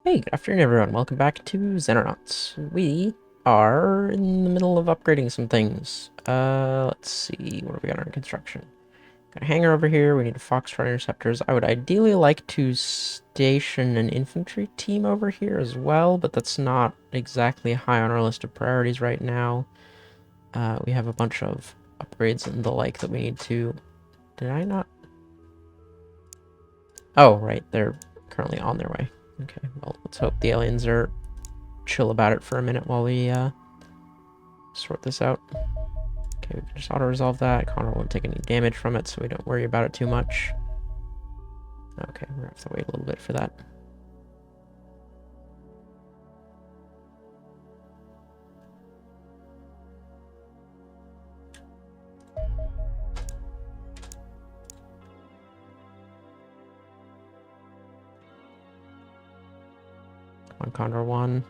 Hey, good afternoon, everyone. Welcome back to Xenonauts. We are in the middle of upgrading some things. Let's see. What have we got on construction? Got a hangar over here. We need a Foxtrot interceptors. I would ideally like to station an infantry team over here as well, but that's not exactly high on our list of priorities right now. We have a bunch of upgrades and the like that we need to... Did I not? Oh, right. They're currently on their way. Okay, well, let's hope the aliens are chill about it for a minute while we sort this out. Okay, we can just auto-resolve that. Connor won't take any damage from it, so we don't worry about it too much. Okay, we're gonna have to wait a little bit for that. Come on, Condor 1.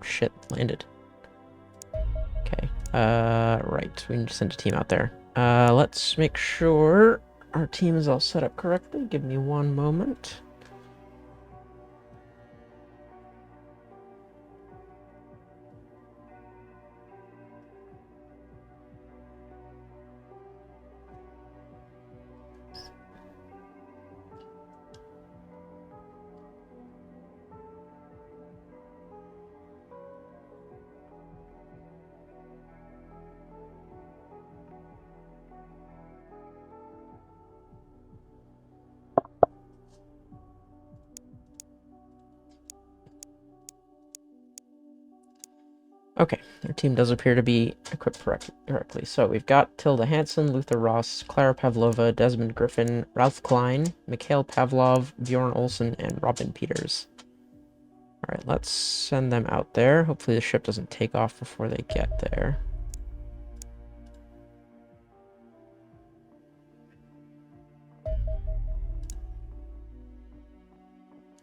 Shit, landed. Okay, right. We need to send a team out there. Let's make sure our team is all set up correctly. Give me one moment. Okay, our team does appear to be equipped correctly. So we've got Tilda Hansen, Luther Ross, Clara Pavlova, Desmond Griffin, Ralph Klein, Mikhail Pavlov, Bjorn Olsen, and Robin Peters. Alright, let's send them out there. Hopefully the ship doesn't take off before they get there.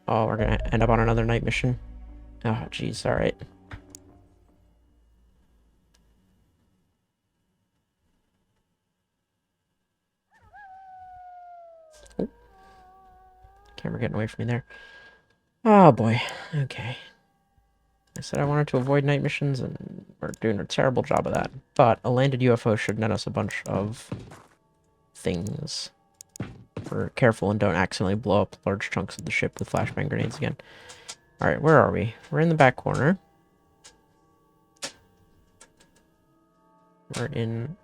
Oh, we're gonna end up on another night mission. Oh, jeez, alright. Oh. Camera getting away from me there. Oh, boy. Okay. I said I wanted to avoid night missions, and we're doing a terrible job of that. But a landed UFO should net us a bunch of things. We're careful and don't accidentally blow up large chunks of the ship with flashbang grenades again. Alright, where are we? We're in the back corner. We're in...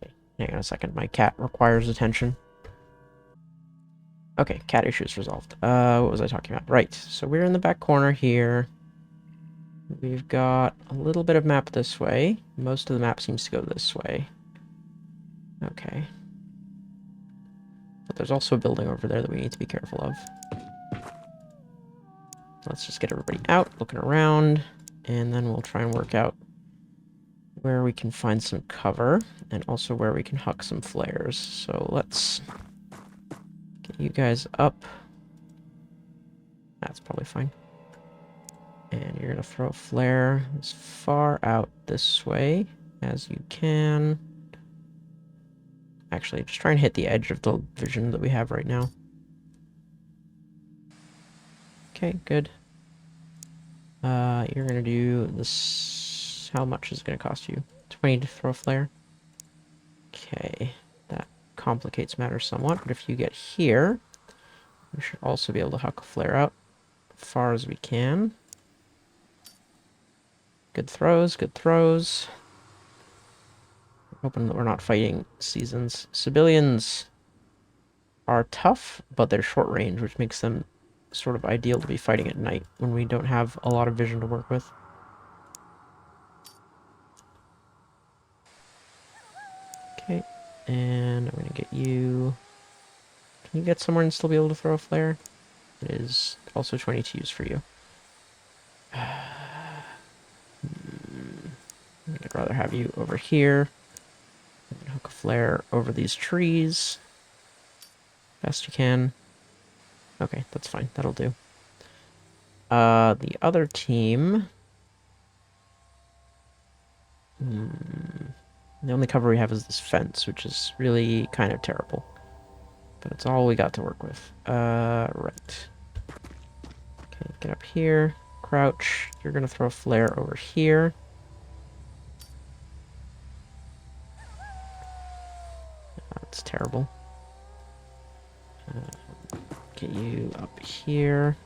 Okay, hang on a second. My cat requires attention. Okay, cat issues resolved. What was I talking about? Right, so we're in the back corner here. We've got a little bit of map this way. Most of the map seems to go this way. Okay. But there's also a building over there that we need to be careful of. Let's just get everybody out, looking around, and then we'll try and work out where we can find some cover, and also where we can huck some flares. So let's get you guys up. That's probably fine. And you're going to throw a flare as far out this way as you can. Actually, just try and hit the edge of the vision that we have right now. Okay, good. You're going to do this. How much is it going to cost you? 20 to throw a flare? Okay, that complicates matters somewhat, but if you get here, we should also be able to huck a flare out as far as we can. Good throws, good throws. Hoping that we're not fighting seasons. Civilians are tough, but they're short range, which makes them sort of ideal to be fighting at night when we don't have a lot of vision to work with. Okay, and I'm gonna get you... Can you get somewhere and still be able to throw a flare? It is also 20 to use for you. I'd rather have you over here. Hook a flare over these trees. Best you can. Okay, that's fine. That'll do. The other team... The only cover we have is this fence, which is really kind of terrible. But it's all we got to work with. Right. Okay, get up here. Crouch. You're gonna throw a flare over here. That's terrible. Get you up here.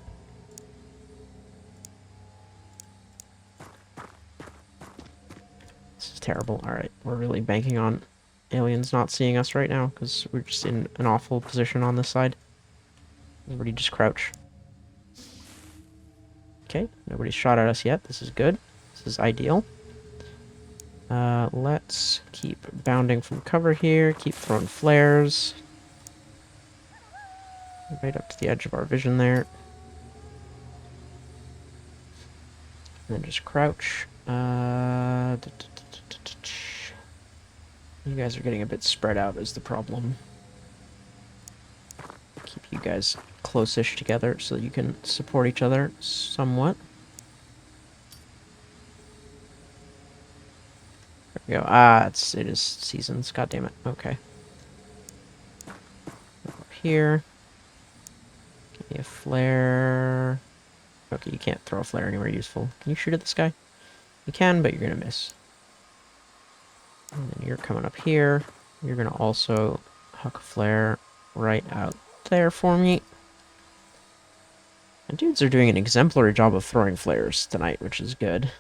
This is terrible. Alright, we're really banking on aliens not seeing us right now, because we're just in an awful position on this side. Everybody just crouch. Okay, nobody's shot at us yet. This is good. This is ideal. Let's keep bounding from cover here. Keep throwing flares. Right up to the edge of our vision there. And then just crouch. You guys are getting a bit spread out is the problem. Keep you guys close-ish together so that you can support each other somewhat. There we go. Ah, it is seasons. God damn it. Okay. Over here. Give me a flare. Okay, you can't throw a flare anywhere useful. Can you shoot at this guy? You can, but you're gonna miss. And then you're coming up here. You're gonna also huck a flare right out there for me. And dudes are doing an exemplary job of throwing flares tonight, which is good.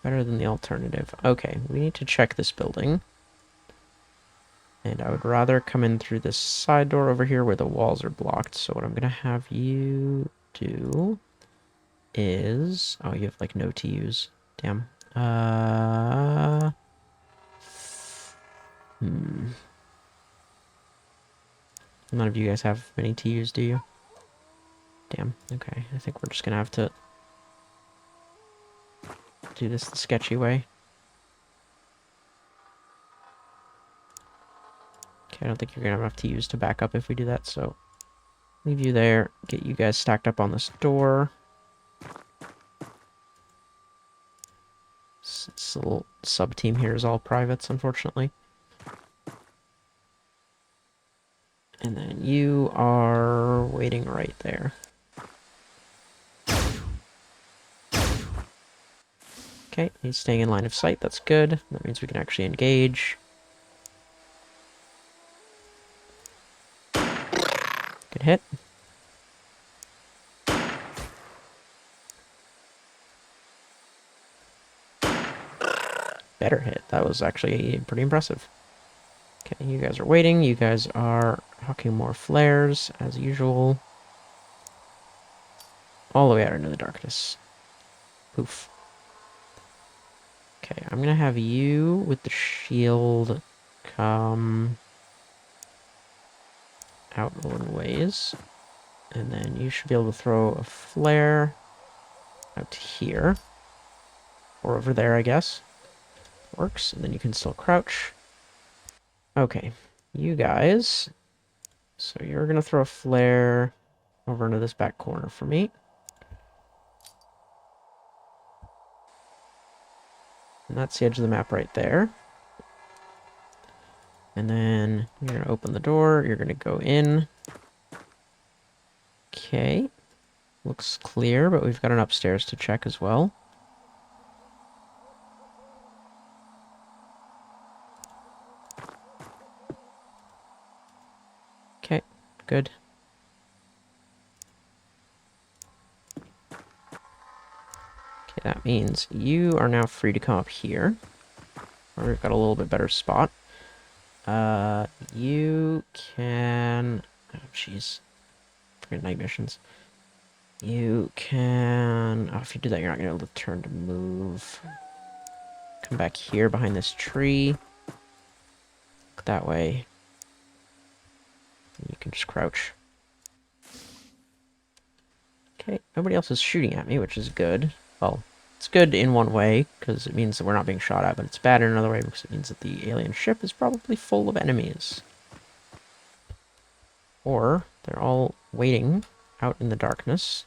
Better than the alternative. Okay, we need to check this building. And I would rather come in through this side door over here where the walls are blocked. So what I'm going to have you do is... Oh, you have, like, no TUs. Damn. None of you guys have many TUs, do you? Damn. Okay, I think we're just going to have to do this the sketchy way. Okay, I don't think you're going to have enough TUs to back up if we do that, so... Leave you there. Get you guys stacked up on this door. This little sub-team here is all privates, unfortunately. And then you are waiting right there. Okay, he's staying in line of sight. That's good. That means we can actually engage. Good hit. Better hit. That was actually pretty impressive. Okay, you guys are waiting. You guys are hucking more flares, as usual. All the way out into the darkness. Poof. Okay, I'm gonna have you with the shield come out a little ways. And then you should be able to throw a flare out here. Or over there, I guess. Works. And then you can still crouch. Okay, you guys. So you're gonna throw a flare over into this back corner for me. And that's the edge of the map right there. And then you're gonna open the door, you're gonna go in. Okay. Looks clear, but we've got an upstairs to check as well. Okay, good. Okay, that means you are now free to come up here. Or we've got a little bit better spot. You can... Oh, jeez. Freaking night missions. You can... Oh, if you do that, you're not going to be able to turn to move. Come back here behind this tree. Look that way. You can just crouch. Okay, nobody else is shooting at me, which is good. Well, it's good in one way, because it means that we're not being shot at, but it's bad in another way, because it means that the alien ship is probably full of enemies. Or they're all waiting out in the darkness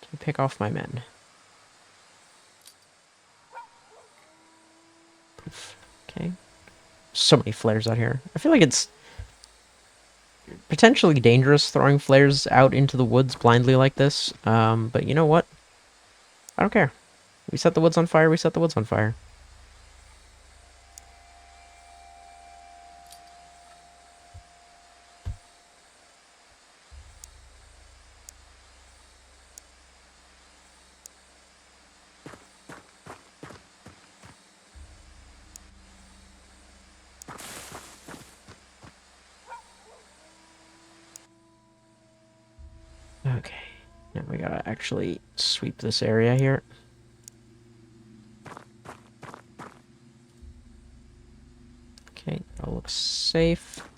to pick off my men. Poof. Okay. So many flares out here. I feel like it's potentially dangerous throwing flares out into the woods blindly like this. But you know what? I don't care. We set the woods on fire, we set the woods on fire. Okay. Now we gotta actually sweep this area here. Okay, that looks safe.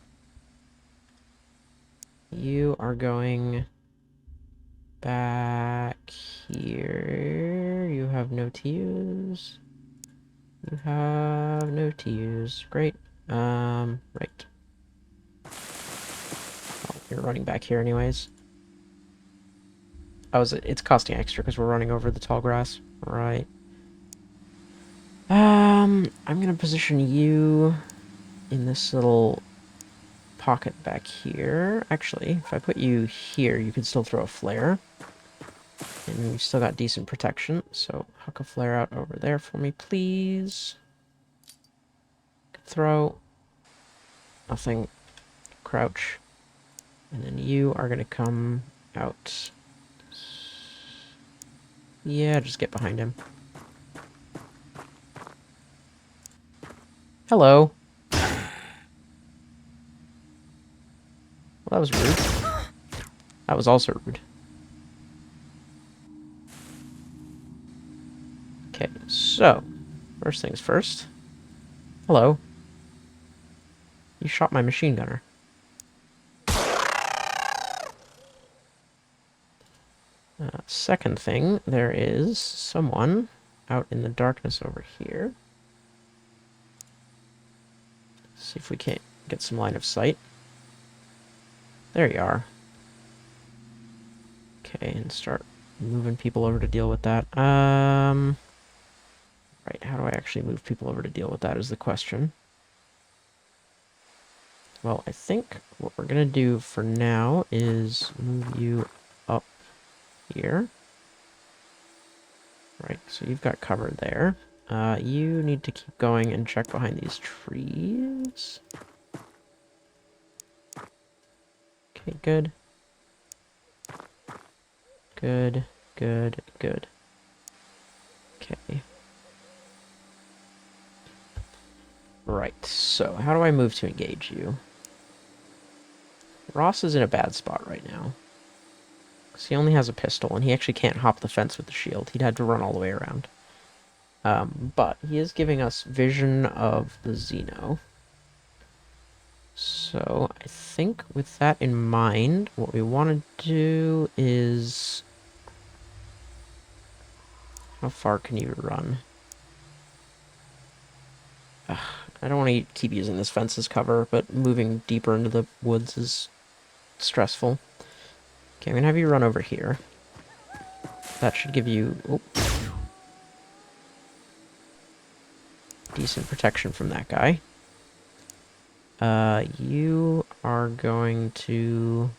You are going back here. You have no to use. You have no to use. Great. Right. Oh, you're running back here anyways. Oh, it's costing extra because we're running over the tall grass. Right. I'm gonna position you in this little pocket back here. Actually, if I put you here, you could still throw a flare. And we've still got decent protection, so huck a flare out over there for me, please. Throw. Nothing. Crouch. And then you are gonna come out. Yeah, just get behind him. Hello. Well, that was rude. That was also rude. Okay, so, first things first. Hello. You shot my machine gunner. Second thing, there is someone out in the darkness over here. See if we can't get some line of sight. There you are. Okay, and start moving people over to deal with that. Right, how do I actually move people over to deal with that is the question. Well, I think what we're gonna do for now is move you up here. Right, so you've got cover there. You need to keep going and check behind these trees. Okay, good. Good, good, good. Okay. Right, so how do I move to engage you? Ross is in a bad spot right now. Because he only has a pistol, and he actually can't hop the fence with the shield. He'd have to run all the way around. But he is giving us vision of the Xeno. So I think with that in mind, what we want to do is... How far can you run? Ugh, I don't want to keep using this fence as cover, but moving deeper into the woods is stressful. Okay, I'm going to have you run over here. That should give you... Oh, decent protection from that guy. You are going to...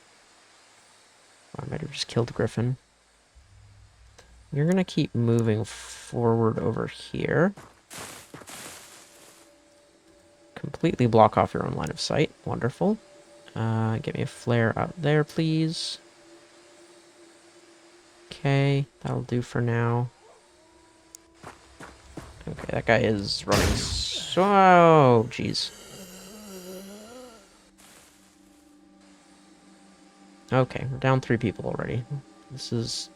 Oh, I might have just killed Griffin. You're going to keep moving forward over here. Completely block off your own line of sight. Wonderful. Get me a flare out there, please. Okay, that'll do for now. Okay, that guy is running so... Oh, jeez. Okay, we're down 3 people already. This is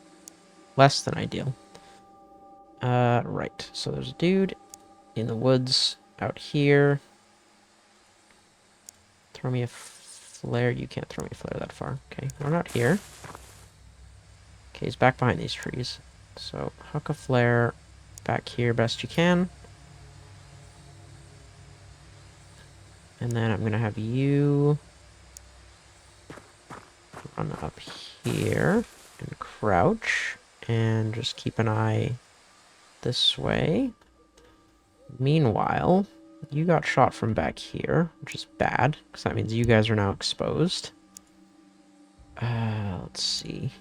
less than ideal. Right. So there's a dude in the woods out here. Throw me a flare. You can't throw me a flare that far. Okay, we're not here. Okay, he's back behind these trees. So, huck a flare back here best you can. And then I'm going to have you run up here and crouch and just keep an eye this way. Meanwhile, You got shot from back here, which is bad, because that means you guys are now exposed. Let's see.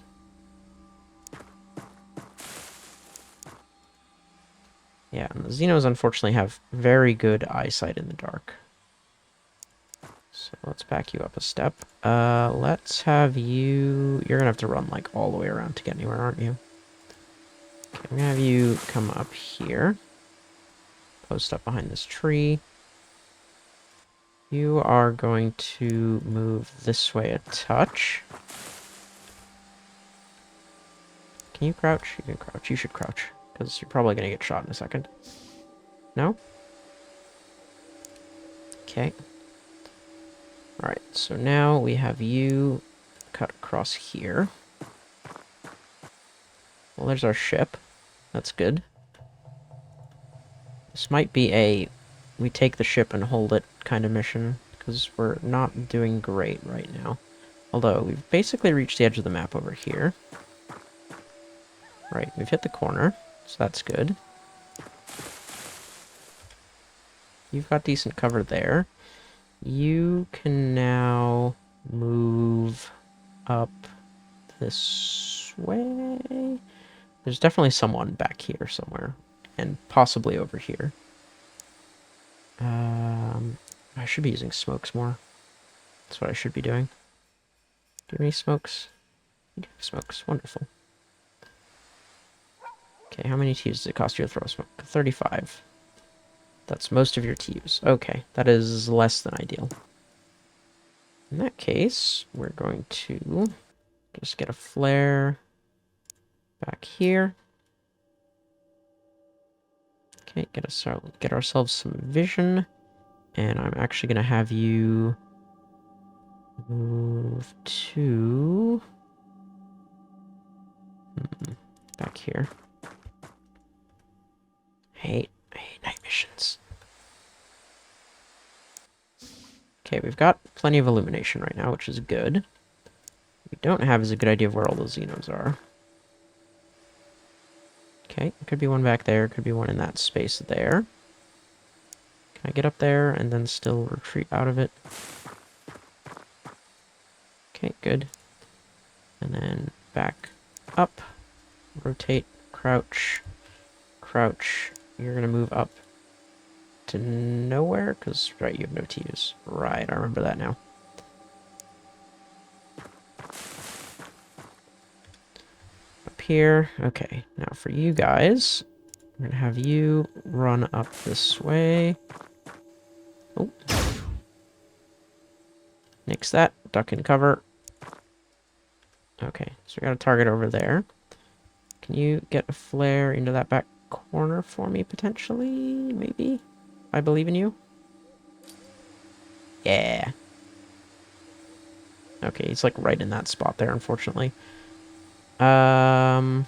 Yeah, and the Xenos unfortunately have very good eyesight in the dark. So let's back you up a step. Let's have you... You're gonna have to run, like, all the way around to get anywhere, aren't you? Okay, I'm gonna have you come up here. Post up behind this tree. You are going to move this way a touch. Can you crouch? You can crouch. You should crouch, because you're probably gonna get shot in a second. No? Okay. Alright, so now we have you cut across here. Well, there's our ship. That's good. This might be a we take the ship and hold it kind of mission, because we're not doing great right now. Although, we've basically reached the edge of the map over here. Right, we've hit the corner, so that's good. You've got decent cover there. You can now move up this way. There's definitely someone back here somewhere, and possibly over here. I should be using smokes more. That's what I should be doing. Do you have any smokes? You do have smokes. Wonderful. Okay, how many TUs does it cost you to throw a smoke? 35. That's most of your TUs. Okay, that is less than ideal. In that case, we're going to just get a flare back here. Okay, get ourselves some vision. And I'm actually going to have you move to... back here. I hate night missions. Okay, we've got plenty of illumination right now, which is good. What we don't have is a good idea of where all those Xenos are. Okay, could be one back there, could be one in that space there. Can I get up there and then still retreat out of it? Okay, good. And then back up, rotate, crouch, crouch. You're gonna move up to nowhere, because, right, you have no T's. Right, I remember that now. Up here. Okay, now for you guys, I'm gonna have you run up this way. Oh. Nix that. Duck and cover. Okay, so we got a target over there. Can you get a flare into that back corner for me, potentially? Maybe? I believe in you. Yeah. Okay, he's like right in that spot there, unfortunately. Right,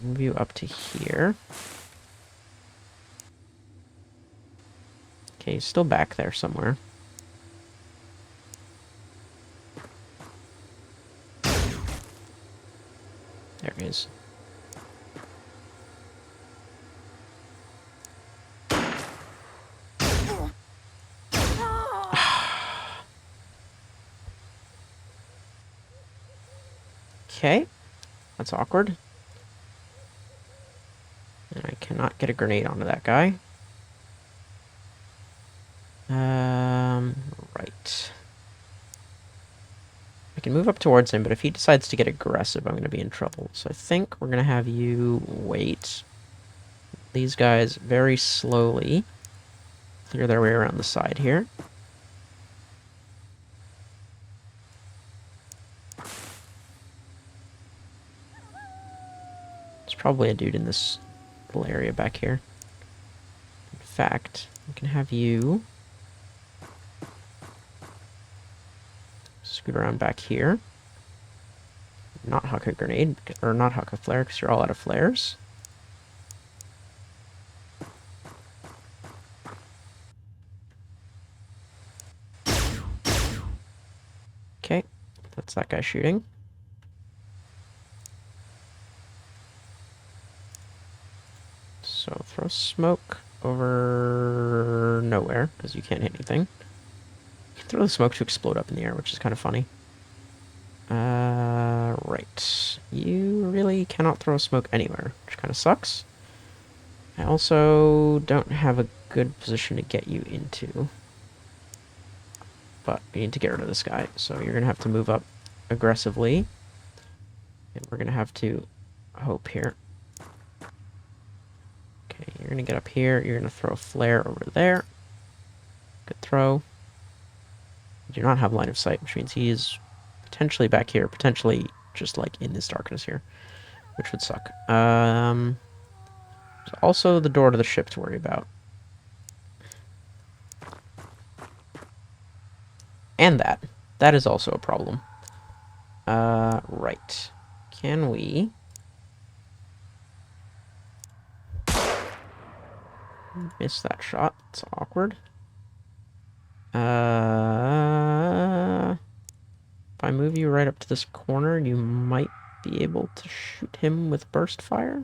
move you up to here. Okay, he's still back there somewhere. There he is. Okay, that's awkward. And I cannot get a grenade onto that guy. Right. I can move up towards him, but if he decides to get aggressive, I'm going to be in trouble. So I think we're going to have you wait. These guys very slowly clear their way around the side here. There's probably a dude in this little area back here. In fact, I can have you scoot around back here. Not huck a grenade, or not huck a flare, because you're all out of flares. Okay, that's that guy shooting. smoke over nowhere, because you can't hit anything. You can throw the smoke to explode up in the air, which is kind of funny. Right. You really cannot throw smoke anywhere, which kind of sucks. I also don't have a good position to get you into. But we need to get rid of this guy, so you're going to have to move up aggressively. And we're going to have to hope here. Okay, you're going to get up here. You're going to throw a flare over there. Good throw. You do not have line of sight, which means he is potentially back here, potentially just like in this darkness here, which would suck. There's also the door to the ship to worry about. And that. That is also a problem. Right. Can we... miss that shot. It's awkward. If I move you right up to this corner, you might be able to shoot him with burst fire.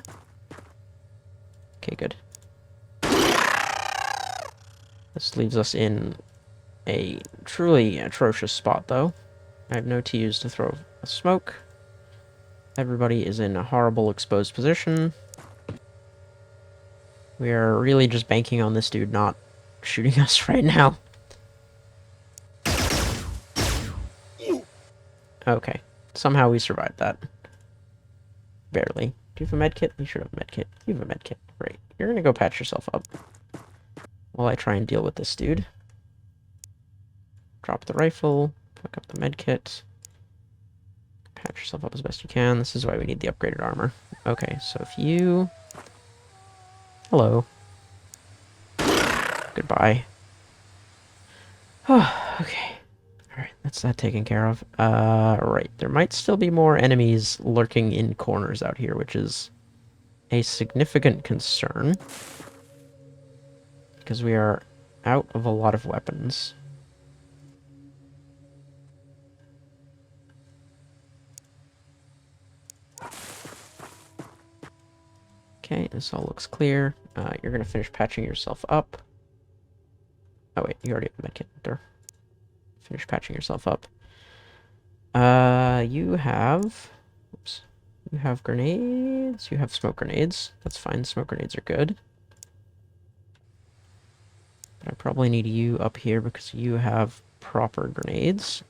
Okay, good. This leaves us in a truly atrocious spot, though. I have no TUs to throw a smoke. Everybody is in a horrible exposed position. We are really just banking on this dude not shooting us right now. Okay. Somehow we survived that. Barely. Do you have a medkit? You should have a medkit. You have a medkit. Great. You're gonna go patch yourself up while I try and deal with this dude. Drop the rifle. Pick up the medkit. Patch yourself up as best you can. This is why we need the upgraded armor. Okay, so if you... Hello. Goodbye. Okay. Alright, that's that taken care of. Right. There might still be more enemies lurking in corners out here, which is a significant concern. Because we are out of a lot of weapons. Okay, this all looks clear. You're going to finish patching yourself up. Oh wait, you already have a medkit there. Finish patching yourself up. You have... Oops. You have grenades. You have smoke grenades. That's fine. Smoke grenades are good. But I probably need you up here because you have proper grenades.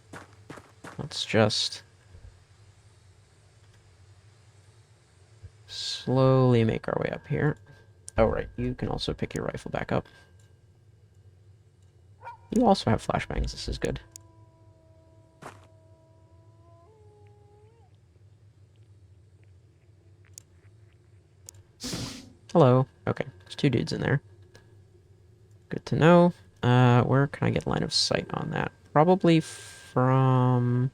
Let's just... slowly make our way up here. Oh, right. You can also pick your rifle back up. You also have flashbangs. This is good. Hello. Okay. There's two dudes in there. Good to know. Where can I get line of sight on that? Probably from...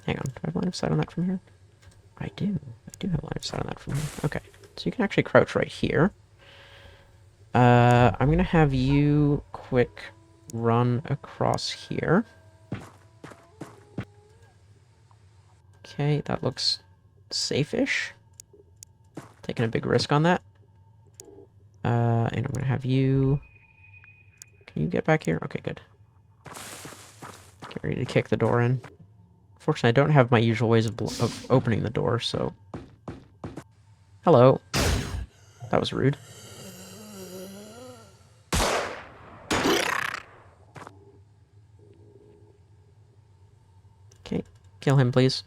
Hang on. Do I have line of sight on that from here? I do. I do have line of sight on that from here. Okay. So you can actually crouch right here. I'm gonna have you quick run across here. Okay, that looks safe-ish. Taking a big risk on that. And I'm gonna have you... Can you get back here? Okay, good. Get ready to kick the door in. Fortunately, I don't have my usual ways of opening the door, so... Hello. That was rude. Okay, kill him, please.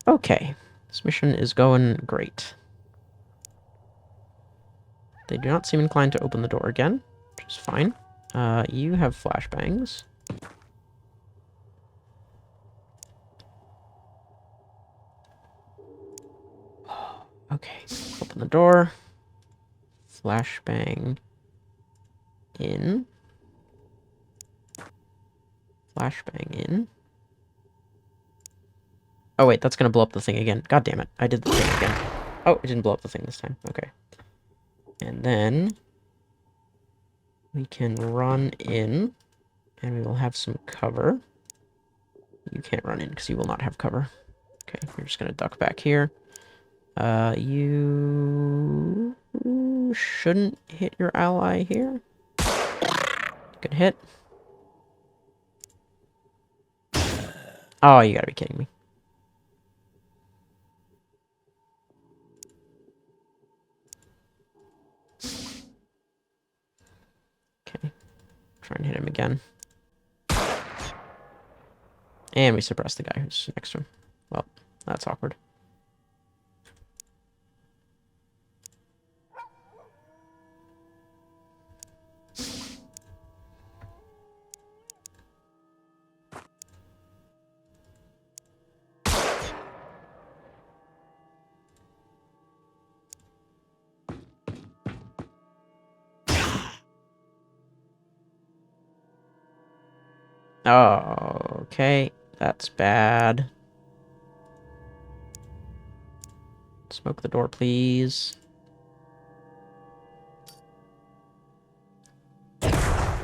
Okay, this mission is going great. They do not seem inclined to open the door again, which is fine. You have flashbangs. Okay, open the door. Flashbang in. Flashbang in. Oh wait, that's gonna blow up the thing again. God damn it, I did the thing again. Oh, it didn't blow up the thing this time. Okay. And then... we can run in, and we will have some cover. You can't run in because you will not have cover. Okay, you're just gonna duck back here. You shouldn't hit your ally here. Good hit. Oh, you gotta be kidding me. Okay, try and hit him again. And we suppress the guy who's next to him. Well, that's awkward. Oh, okay. That's bad. Smoke the door, please. I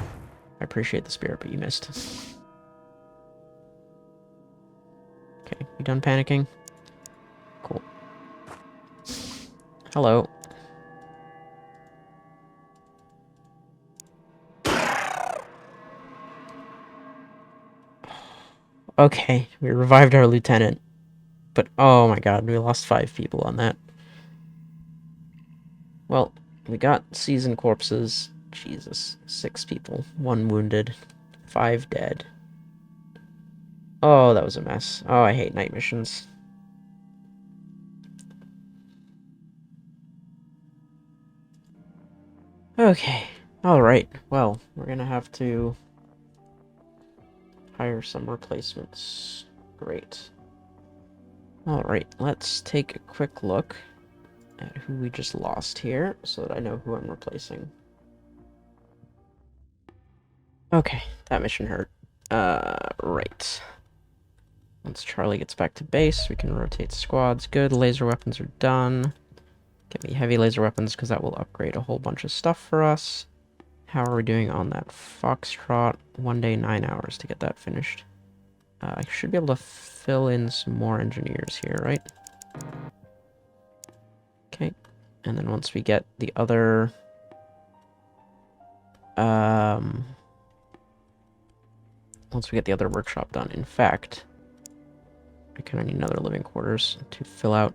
appreciate the spirit, but you missed. Okay, you done panicking? Cool. Hello. Okay, we revived our lieutenant. But, oh my god, we lost 5 people on that. Well, we got seasoned corpses. Jesus. 6 people. 1 wounded. 5 dead. Oh, that was a mess. Oh, I hate night missions. Okay. Alright. Well, we're gonna have to hire some replacements. Great. Alright, let's take a quick look at who we just lost here, so that I know who I'm replacing. Okay, that mission hurt. Right. Once Charlie gets back to base, we can rotate squads. Good, laser weapons are done. Get me heavy laser weapons, because that will upgrade a whole bunch of stuff for us. How are we doing on that Foxtrot? 1 day, 9 hours to get that finished. I should be able to fill in some more engineers here, right? Okay. And then once we get the other... once we get the other workshop done, in fact... I kind of need another living quarters to fill out.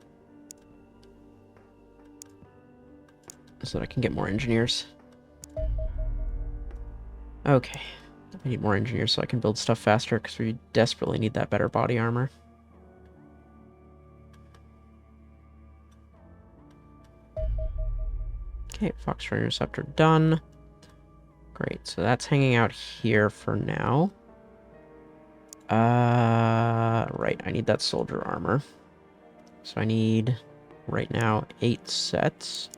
So that I can get more engineers. Okay. I need more engineers so I can build stuff faster, because we desperately need that better body armor. Okay, Foxtrot Interceptor done. Great, so that's hanging out here for now. Right, I need that soldier armor. So I need, right now, 8 sets.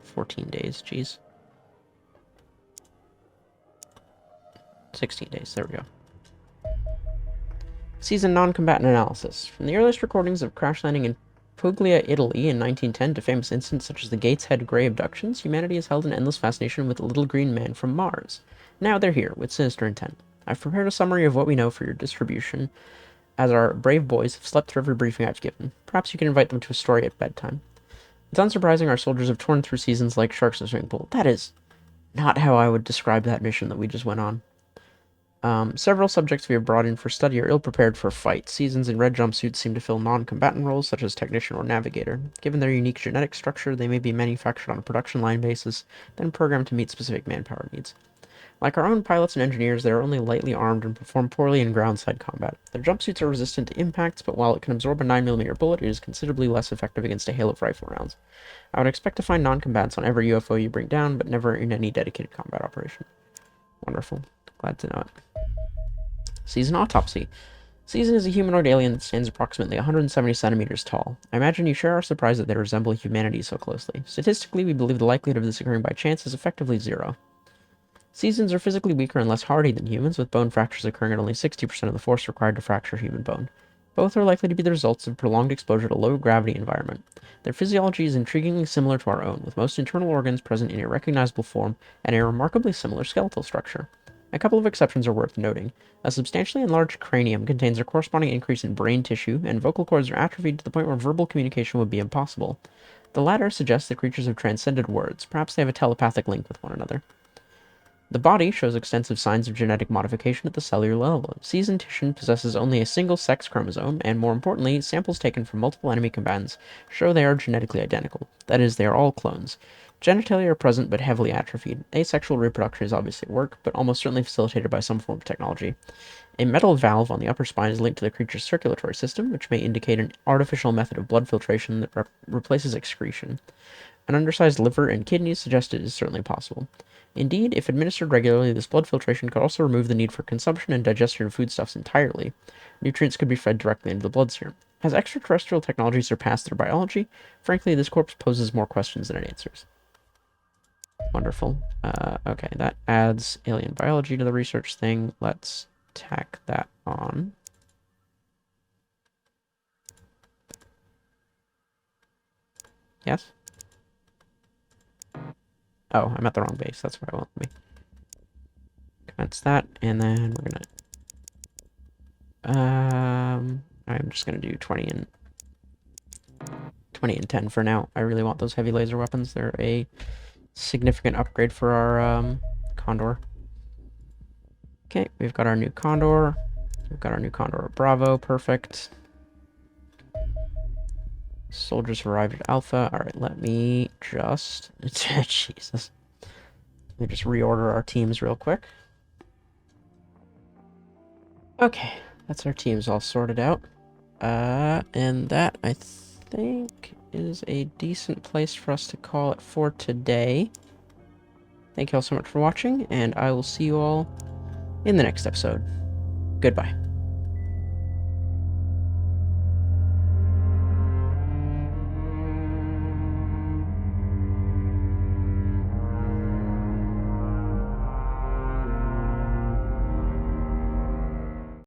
14 days, jeez. 16 days, there we go. Season non-combatant analysis. From the earliest recordings of crash landing in Puglia, Italy in 1910 to famous incidents such as the Gateshead Grey abductions, humanity has held an endless fascination with the little green man from Mars. Now they're here, with sinister intent. I've prepared a summary of what we know for your distribution, as our brave boys have slept through every briefing I've given. Perhaps you can invite them to a story at bedtime. It's unsurprising our soldiers have torn through seasons like sharks in a swimming pool. That is not how I would describe that mission that we just went on. Several subjects we have brought in for study are ill-prepared for a fight. Seasons in red jumpsuits seem to fill non-combatant roles, such as technician or navigator. Given their unique genetic structure, they may be manufactured on a production line basis, then programmed to meet specific manpower needs. Like our own pilots and engineers, they are only lightly armed and perform poorly in ground-side combat. Their jumpsuits are resistant to impacts, but while it can absorb a 9mm bullet, it is considerably less effective against a hail of rifle rounds. I would expect to find non-combatants on every UFO you bring down, but never in any dedicated combat operation. Wonderful. Glad to know it. Season Autopsy. Season is a humanoid alien that stands approximately 170 centimeters tall. I imagine you share our surprise that they resemble humanity so closely. Statistically, we believe the likelihood of this occurring by chance is effectively 0. Seasons are physically weaker and less hardy than humans, with bone fractures occurring at only 60% of the force required to fracture human bone. Both are likely to be the results of prolonged exposure to a low-gravity environment. Their physiology is intriguingly similar to our own, with most internal organs present in a recognizable form and a remarkably similar skeletal structure. A couple of exceptions are worth noting. A substantially enlarged cranium contains a corresponding increase in brain tissue, and vocal cords are atrophied to the point where verbal communication would be impossible. The latter suggests that creatures have transcended words. Perhaps they have a telepathic link with one another. The body shows extensive signs of genetic modification at the cellular level. Seasoned tissue possesses only a single sex chromosome, and more importantly, samples taken from multiple enemy combatants show they are genetically identical. That is, they are all clones. Genitalia are present but heavily atrophied. Asexual reproduction is obviously at work, but almost certainly facilitated by some form of technology. A metal valve on the upper spine is linked to the creature's circulatory system, which may indicate an artificial method of blood filtration that replaces excretion. An undersized liver and kidneys suggest it is certainly possible. Indeed, if administered regularly, this blood filtration could also remove the need for consumption and digestion of foodstuffs entirely. Nutrients could be fed directly into the bloodstream. Has extraterrestrial technology surpassed their biology? Frankly, this corpse poses more questions than it answers. Wonderful. Okay, that adds alien biology to the research thing. Let's tack that on. Yes? Oh, I'm at the wrong base. That's where I want to be. Commence that, and then we're gonna... I'm just gonna do 20 and 10 for now. I really want those heavy laser weapons. They're a significant upgrade for our Condor. Okay, we've got our new Condor. We've got our new Condor Bravo. Perfect. Soldiers arrived at Alpha. Alright, let me just... Jesus. Let me just reorder our teams real quick. Okay, that's our teams all sorted out. And that, I think, is a decent place for us to call it for today. Thank you all so much for watching, and I will see you all in the next episode. Goodbye.